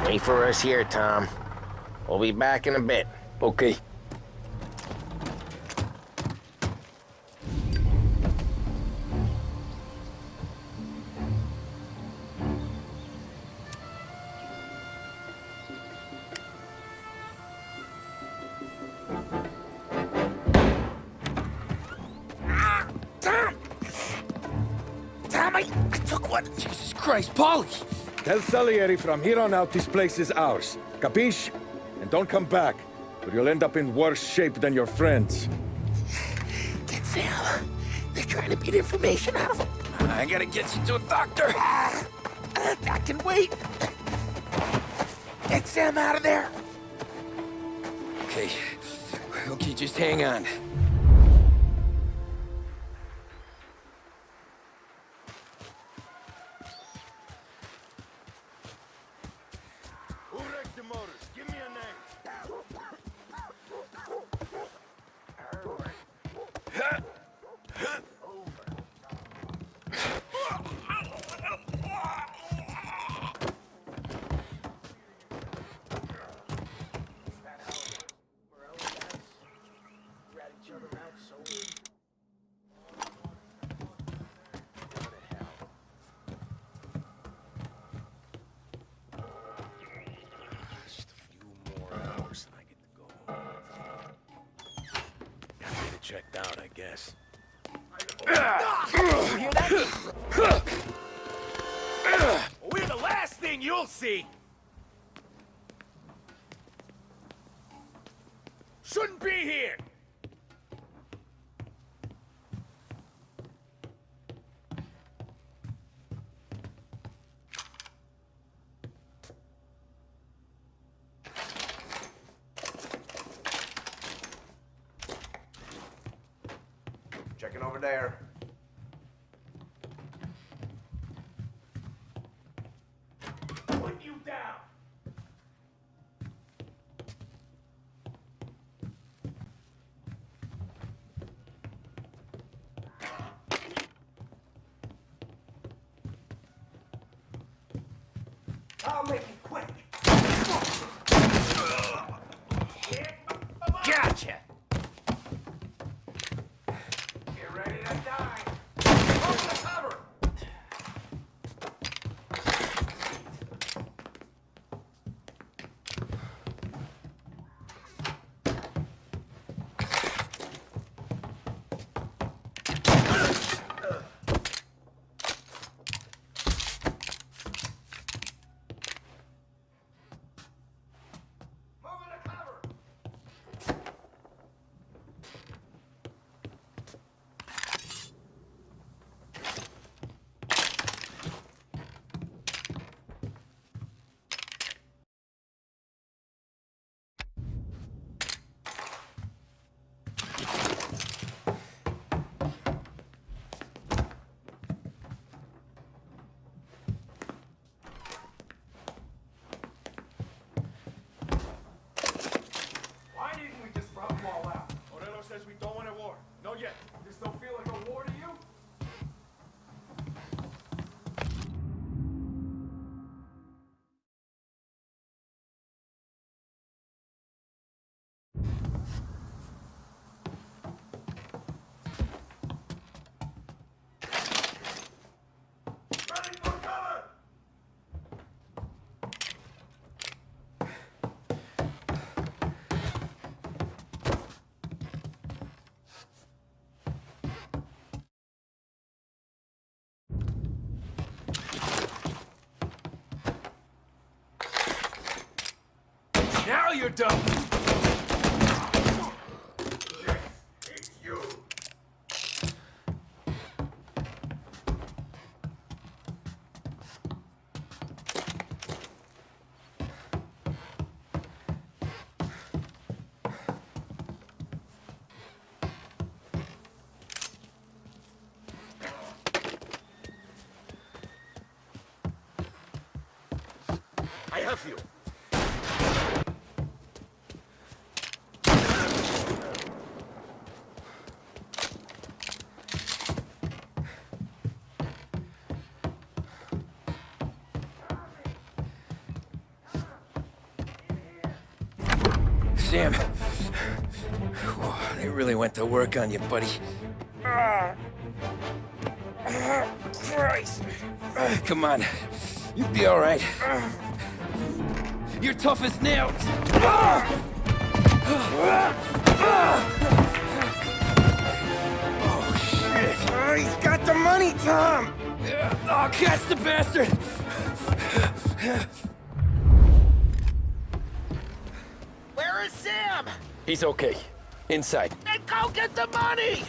Wait for us here, Tom. We'll be back in a bit. Okay. Jesus Christ, Polly! Tell Salieri from here on out this place is ours. Capiche? And don't come back, or you'll end up in worse shape than your friends. Get Sam. They're trying to beat information out of him. I gotta get you to a doctor. I can wait. Get Sam out of there. Okay. Okay, just hang on. checked out, I guess. You hear that? We're the last thing you'll see! Shouldn't be here! Checking over there. Put you down! I'll make it quick. Gotcha! Get ready to die. Open the cover! Why didn't we just rub them all out? Morello says we don't want a war. No yet. This don't feel like a war to you? Running for cover! Now you're done! Yes, it's you! I have you! Sam. Whoa, they really went to work on you, buddy. Christ. Come on. You'll be all right. You're tough as nails. Oh, shit. Oh, he's got the money, Tom. Oh, catch the bastard. Where is Sam? He's okay. Inside. Then go get the money!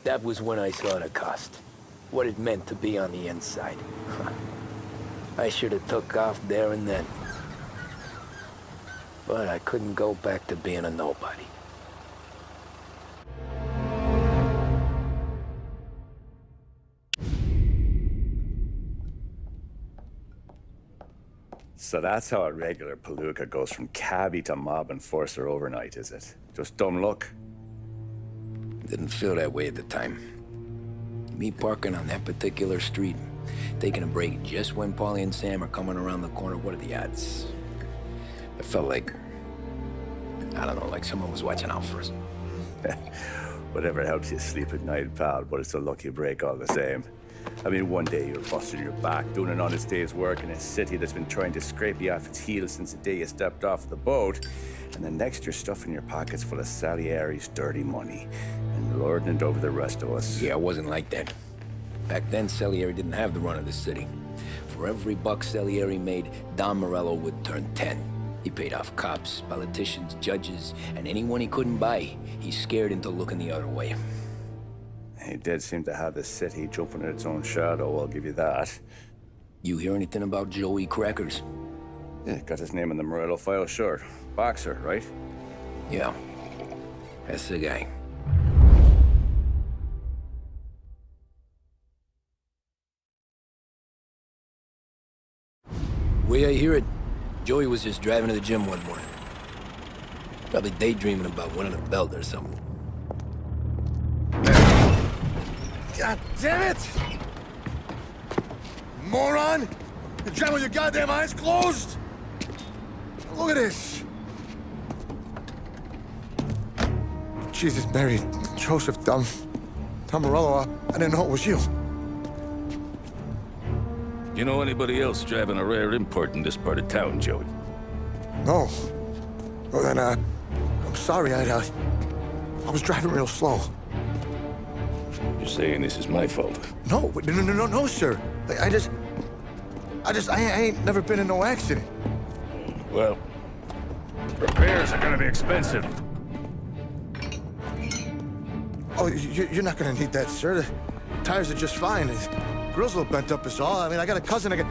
That was when I saw the cost. What it meant to be on the inside. I should have took off there and then. But I couldn't go back to being a nobody. So that's how a regular palooka goes from cabbie to mob enforcer overnight, is it? Just dumb luck? Didn't feel that way at the time. Me parking on that particular street, taking a break just when Paulie and Sam are coming around the corner, what are the odds? It felt like, I don't know, like someone was watching out for us. Whatever helps you sleep at night, pal, but it's a lucky break all the same. I mean, one day you're busting your back, doing an honest day's work in a city that's been trying to scrape you off its heels since the day you stepped off the boat, and the next you're stuffing your pockets full of Salieri's dirty money and lording it over the rest of us. Yeah, it wasn't like that. Back then, Salieri didn't have the run of the city. For every buck Salieri made, Don Morello would turn 10. He paid off cops, politicians, judges, and anyone he couldn't buy, he scared into looking the other way. He did seem to have the city jumping at its own shadow, I'll give you that. You hear anything about Joey Crackers? Yeah, got his name in the Morello file, sure. Boxer, right? Yeah, that's the guy. Way I hear it, Joey was just driving to the gym one morning. Probably daydreaming about winning a belt or something. God damn it! Moron! You're driving with your goddamn eyes closed? Look at this! Jesus, Mary, Joseph, Tom Morello, I didn't know it was you. You know anybody else driving a rare import in this part of town, Joey? No. Well then, I'm sorry, I was driving real slow. You're saying this is my fault? No, sir. I ain't never been in no accident. Well, repairs are gonna be expensive. Oh, you're not gonna need that, sir. The tires are just fine. The grill's a little bent up is all. I mean, I got a cousin I can...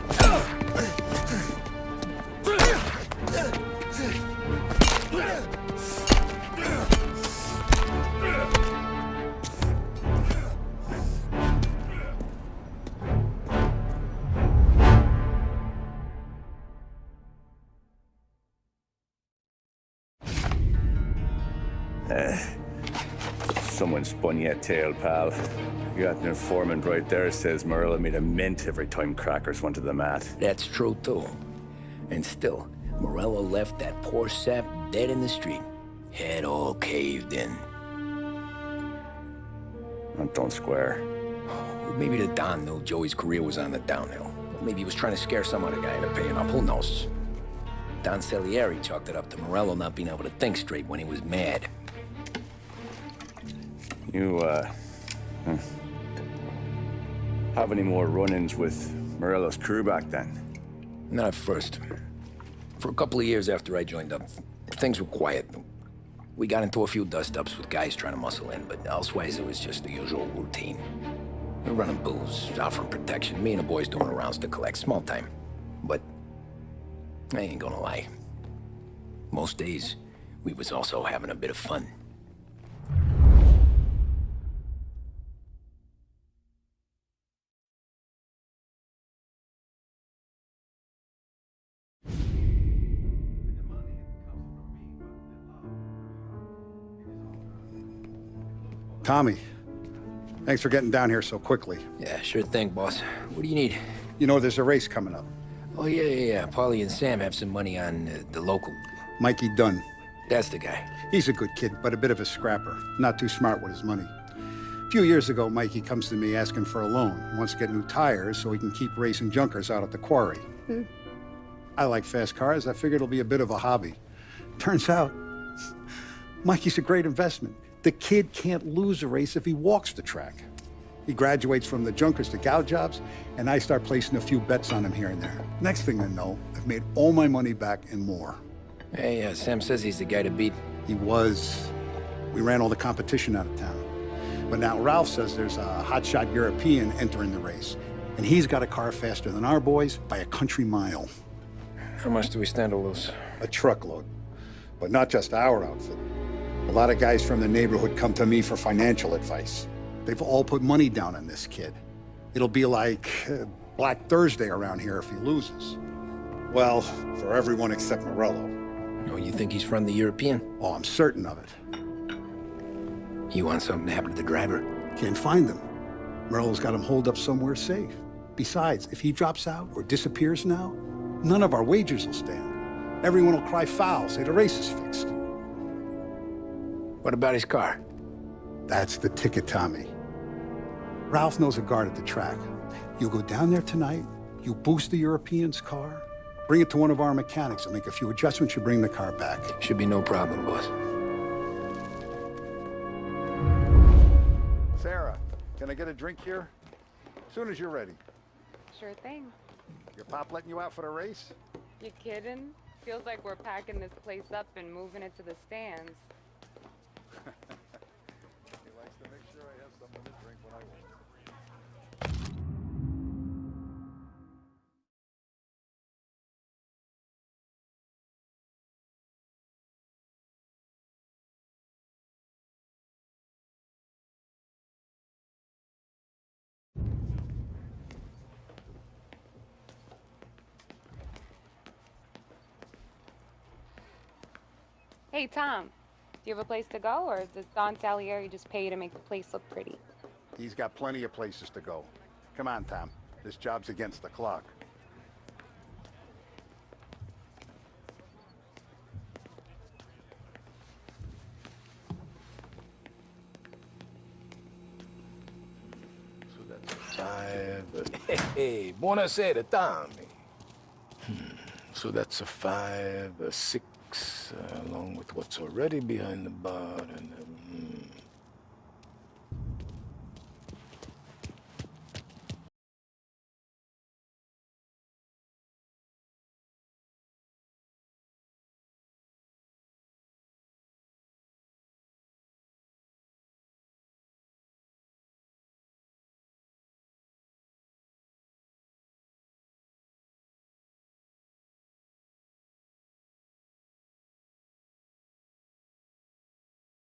Someone spun you a tail, pal. You got an informant right there says Morello made a mint every time Crackers went to the mat. That's true, too. And still, Morello left that poor sap dead in the street. Head all caved in. Don't square. Maybe the Don knew Joey's career was on the downhill. Maybe he was trying to scare some other guy into paying up. Who knows? Don Salieri chalked it up to Morello not being able to think straight when he was mad. You, have any more run-ins with Morello's crew back then? Not at first. For a couple of years after I joined up, things were quiet. We got into a few dust-ups with guys trying to muscle in, but elsewise it was just the usual routine. We're running booze, offering protection, me and the boys doing rounds to collect, small time. But I ain't gonna lie. Most days, we was also having a bit of fun. Tommy, thanks for getting down here so quickly. Yeah, sure thing, boss. What do you need? You know there's a race coming up. Oh, yeah. Paulie and Sam have some money on the local. Mikey Dunn. That's the guy. He's a good kid, but a bit of a scrapper. Not too smart with his money. A few years ago, Mikey comes to me asking for a loan. He wants to get new tires so he can keep racing junkers out at the quarry. I like fast cars. I figured it'll be a bit of a hobby. Turns out, Mikey's a great investment. The kid can't lose a race if he walks the track. He graduates from the junkers to gal jobs, and I start placing a few bets on him here and there. Next thing I know, I've made all my money back and more. Hey, Sam says he's the guy to beat. He was. We ran all the competition out of town. But now Ralph says there's a hotshot European entering the race. And he's got a car faster than our boys by a country mile. How much do we stand to lose? A truckload. But not just our outfit. A lot of guys from the neighborhood come to me for financial advice. They've all put money down on this kid. It'll be like Black Thursday around here if he loses. Well, for everyone except Morello. Oh, you think he's from the European? Oh, I'm certain of it. You want something to happen to the driver? Can't find him. Morello's got him holed up somewhere safe. Besides, if he drops out or disappears now, none of our wagers will stand. Everyone will cry foul, say the race is fixed. What about his car? That's the ticket, Tommy. Ralph knows a guard at the track. You go down there tonight, you boost the European's car, bring it to one of our mechanics, and make a few adjustments, you bring the car back. Should be no problem, boss. Sarah, can I get a drink here? As soon as you're ready. Sure thing. Your pop letting you out for the race? You kidding? Feels like we're packing this place up and moving it to the stands. He likes to make sure I have something to drink when I want. Hey, Tom. Do you have a place to go, or does Don Salieri just pay you to make the place look pretty? He's got plenty of places to go. Come on, Tom. This job's against the clock. So that's a 5. Hey, buonasera, Tommy. So that's a 5, a 6, along with what's already behind the bar, and